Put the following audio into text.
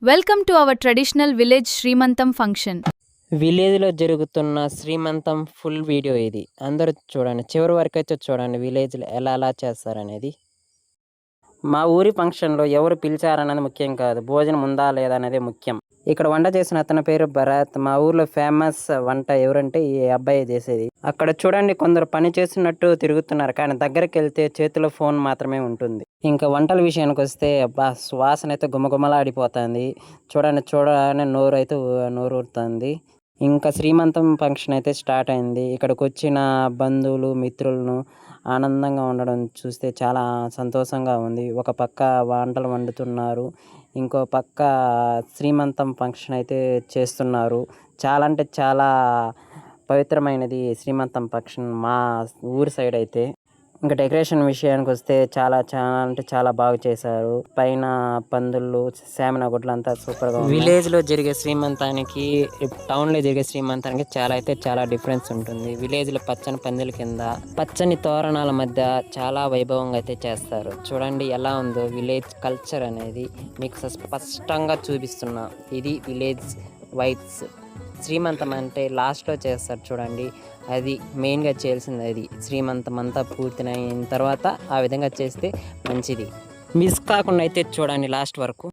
Welcome to our traditional village శ్రీమంతం function. విలేజ్లో జరుగుతున్న శ్రీమంతం ఫుల్ వీడియో ఇది. అందరూ చూడండి, చివరి వరకు అయితే చూడండి విలేజ్లో ఎలా చేస్తారనేది. మా ఊరి ఫంక్షన్లో ఎవరు పిలిచారన్నది ముఖ్యం కాదు, భోజనం ఉందా లేదా అనేది ముఖ్యం. ఇక్కడ వంట చేసిన అతని పేరు భరత్. మా ఊర్లో ఫేమస్ వంట ఎవరంటే ఈ అబ్బాయి చేసేది. అక్కడ చూడండి, కొందరు పని చేస్తున్నట్టు తిరుగుతున్నారు, కానీ దగ్గరికి వెళ్తే చేతిలో ఫోన్ మాత్రమే ఉంటుంది. ఇంకా వంటల విషయానికి వస్తే వాసన అయితే గుమగుమలాడిపోతుంది. చూడని నోరు ఊరుతుంది. ఇంకా శ్రీమంతం ఫంక్షన్ అయితే స్టార్ట్ అయింది. ఇక్కడికి వచ్చిన బంధువులు మిత్రులను ఆనందంగా ఉండడం చూస్తే చాలా సంతోషంగా ఉంది. ఒక పక్క వంటలు వండుతున్నారు, ఇంకో పక్క శ్రీమంతం ఫంక్షన్ అయితే చేస్తున్నారు. చాలా అంటే చాలా పవిత్రమైనది శ్రీమంతం ఫంక్షన్ మా ఊరి సైడ్ అయితే. ఇంకా డెకరేషన్ విషయానికి వస్తే చాలా అంటే చాలా బాగా చేశారు. పైన పందులు, శామినా గుడ్లు అంతా సూపర్గా ఉంది. విలేజ్లో జరిగే శ్రీమంతానికి టౌన్లో జరిగే శ్రీమంతానికి చాలా డిఫరెన్స్ ఉంటుంది. విలేజ్లో పచ్చని పందుల కింద పచ్చని తోరణాల మధ్య చాలా వైభవంగా అయితే చేస్తారు. చూడండి ఎలా ఉందో విలేజ్ కల్చర్ అనేది మీకు స్పష్టంగా చూపిస్తున్నా. ఇది విలేజ్ వైబ్స్. శ్రీమంతం అంటే లాస్ట్లో చేస్తారు చూడండి, అది మెయిన్గా చేయాల్సింది. అది శ్రీమంతం అంతా పూర్తినైన తర్వాత ఆ విధంగా చేస్తే మంచిది. మిస్ కాకుండా అయితే చూడండి లాస్ట్ వరకు.